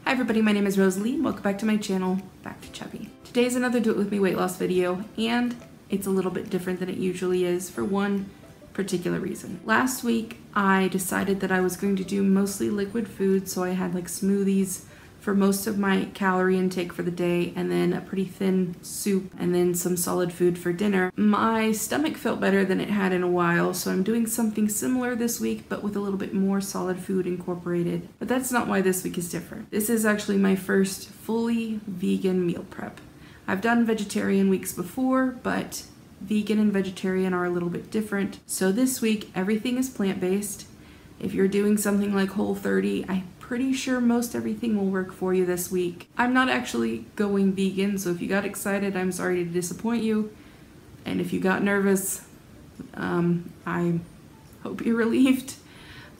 Hi everybody, my name is Rosalie. Welcome back to my channel, back to Chubby. Today's another Do It With Me weight loss video, and it's a little bit different than it usually is for one particular reason. Last week, I decided that I was going to do mostly liquid food, so I had like smoothies for most of my calorie intake for the day, and then a pretty thin soup, and then some solid food for dinner. My stomach felt better than it had in a while, so I'm doing something similar this week, but with a little bit more solid food incorporated. But that's not why this week is different. This is actually my first fully vegan meal prep. I've done vegetarian weeks before, but vegan and vegetarian are a little bit different. So this week, everything is plant-based. If you're doing something like Whole30, I'm pretty sure most everything will work for you this week. I'm not actually going vegan, so if you got excited, I'm sorry to disappoint you. And if you got nervous, I hope you're relieved.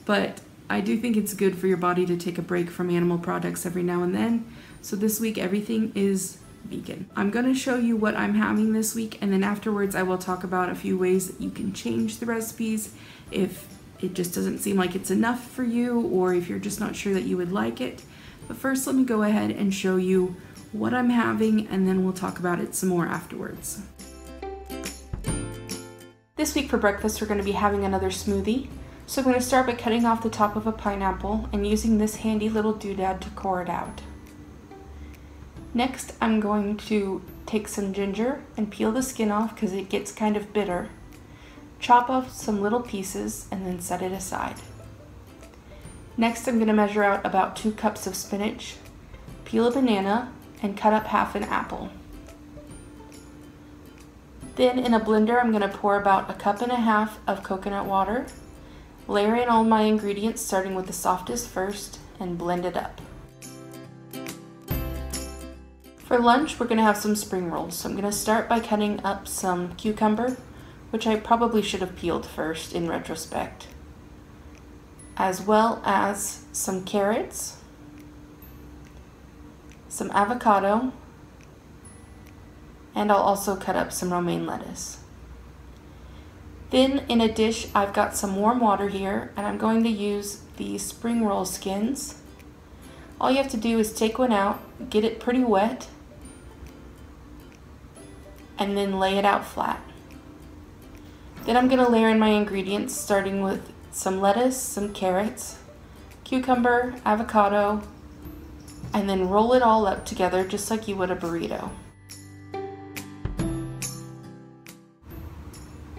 But I do think it's good for your body to take a break from animal products every now and then. So this week, everything is vegan. I'm going to show you what I'm having this week, and then afterwards I will talk about a few ways that you can change the recipes if it just doesn't seem like it's enough for you, or if you're just not sure that you would like it. But first, let me go ahead and show you what I'm having, and then we'll talk about it some more afterwards. This week for breakfast, we're going to be having another smoothie. So I'm going to start by cutting off the top of a pineapple and using this handy little doodad to core it out. Next, I'm going to take some ginger and peel the skin off because it gets kind of bitter. Chop off some little pieces and then set it aside. Next, I'm going to measure out about 2 cups of spinach, peel a banana, and cut up half an apple. Then in a blender, I'm going to pour about 1.5 cups of coconut water, layer in all my ingredients starting with the softest first, and blend it up. For lunch, we're going to have some spring rolls. So I'm going to start by cutting up some cucumber, which I probably should have peeled first in retrospect, as well as some carrots, some avocado, and I'll also cut up some romaine lettuce. Then in a dish, I've got some warm water here, and I'm going to use the spring roll skins. All you have to do is take one out, get it pretty wet, and then lay it out flat. Then I'm going to layer in my ingredients, starting with some lettuce, some carrots, cucumber, avocado, and then roll it all up together just like you would a burrito.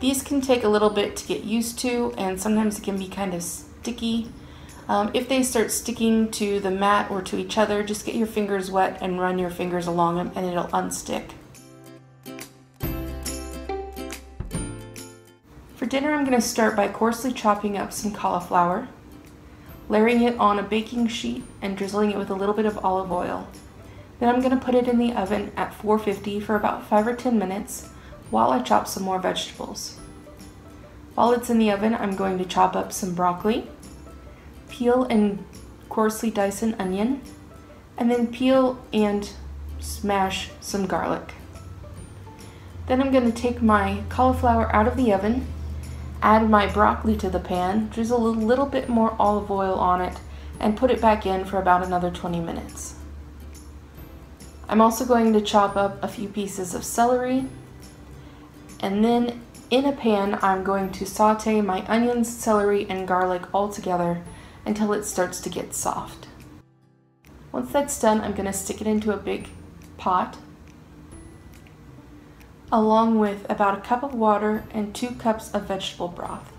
These can take a little bit to get used to, and sometimes it can be kind of sticky. If they start sticking to the mat or to each other, just get your fingers wet and run your fingers along them and it'll unstick. For dinner, I'm going to start by coarsely chopping up some cauliflower, layering it on a baking sheet and drizzling it with a little bit of olive oil. Then I'm going to put it in the oven at 450 for about 5 or 10 minutes while I chop some more vegetables. While it's in the oven, I'm going to chop up some broccoli, peel and coarsely dice an onion, and then peel and smash some garlic. Then I'm going to take my cauliflower out of the oven, add my broccoli to the pan, drizzle a little bit more olive oil on it, and put it back in for about another 20 minutes. I'm also going to chop up a few pieces of celery, and then in a pan I'm going to saute my onions, celery, and garlic all together until it starts to get soft. Once that's done, I'm going to stick it into a big pot, along with about 1 cup of water and 2 cups of vegetable broth.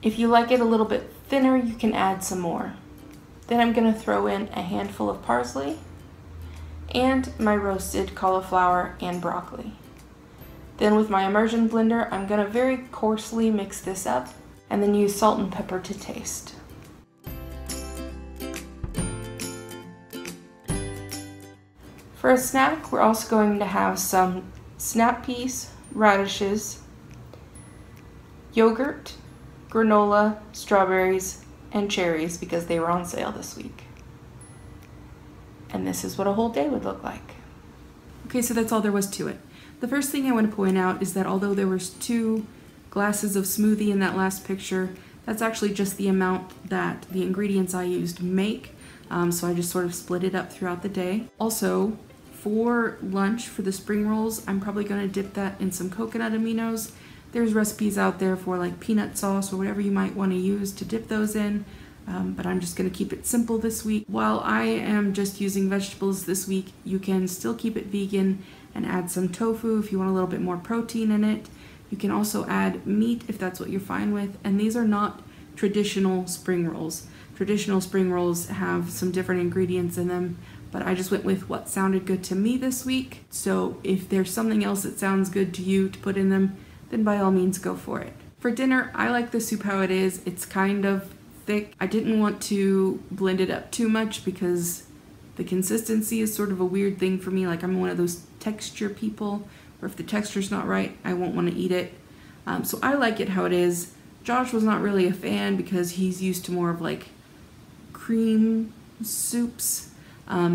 If you like it a little bit thinner, you can add some more. Then I'm going to throw in a handful of parsley and my roasted cauliflower and broccoli. Then with my immersion blender, I'm going to very coarsely mix this up and then use salt and pepper to taste. For a snack, we're also going to have some snap peas, radishes, yogurt, granola, strawberries, and cherries because they were on sale this week. And this is what a whole day would look like. Okay, so that's all there was to it. The first thing I want to point out is that although there was 2 glasses of smoothie in that last picture, that's actually just the amount that the ingredients I used make. So I just sort of split it up throughout the day. Also, for lunch, for the spring rolls, I'm probably going to dip that in some coconut aminos. There's recipes out there for like peanut sauce or whatever you might want to use to dip those in, but I'm just going to keep it simple this week. While I am just using vegetables this week, you can still keep it vegan and add some tofu if you want a little bit more protein in it. You can also add meat if that's what you're fine with, and these are not traditional spring rolls. Traditional spring rolls have some different ingredients in them, but I just went with what sounded good to me this week. So if there's something else that sounds good to you to put in them, then by all means go for it. For dinner, I like the soup how it is. It's kind of thick. I didn't want to blend it up too much because the consistency is sort of a weird thing for me. Like, I'm one of those texture people, or if the texture's not right, I won't want to eat it. So I like it how it is. Josh was not really a fan because he's used to more of like cream soups.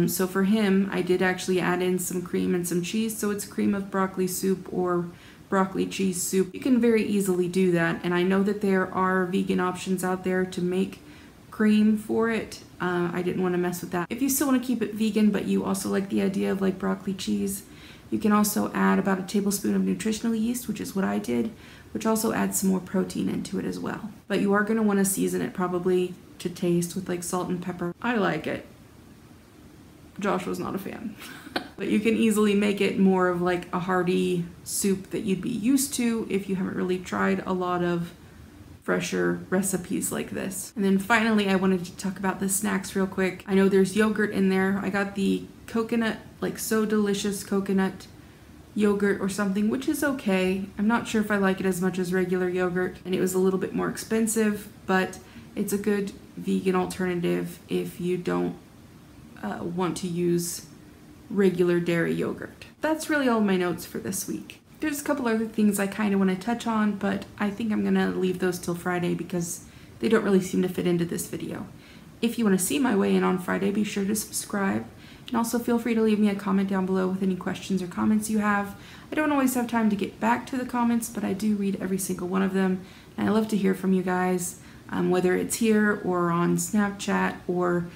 So for him, I did actually add in some cream and some cheese. So it's cream of broccoli soup or broccoli cheese soup. You can very easily do that. And I know that there are vegan options out there to make cream for it. I didn't want to mess with that. If you still want to keep it vegan, but you also like the idea of like broccoli cheese, you can also add about a tablespoon of nutritional yeast, which is what I did, which also adds some more protein into it as well. But you are going to want to season it probably to taste with like salt and pepper. I like it. Josh was not a fan. But you can easily make it more of like a hearty soup that you'd be used to if you haven't really tried a lot of fresher recipes like this. And then finally, I wanted to talk about the snacks real quick. I know there's yogurt in there. I got the coconut, like So Delicious coconut yogurt or something, which is okay. I'm not sure if I like it as much as regular yogurt, and it was a little bit more expensive, but it's a good vegan alternative if you don't want to use regular dairy yogurt. That's really all my notes for this week. There's a couple other things I kind of want to touch on, but I think I'm gonna leave those till Friday because they don't really seem to fit into this video. If you want to see my weigh-in on Friday, be sure to subscribe. And also feel free to leave me a comment down below with any questions or comments you have. I don't always have time to get back to the comments, but I do read every single one of them. And I love to hear from you guys, whether it's here or on Snapchat, or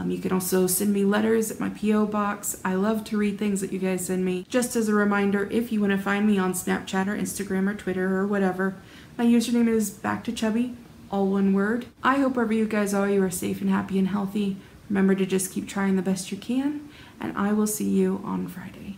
you can also send me letters at my P.O. box. I love to read things that you guys send me. Just as a reminder, if you want to find me on Snapchat or Instagram or Twitter or whatever, my username is BackToChubby, all one word. I hope wherever you guys are, you are safe and happy and healthy. Remember to just keep trying the best you can, and I will see you on Friday.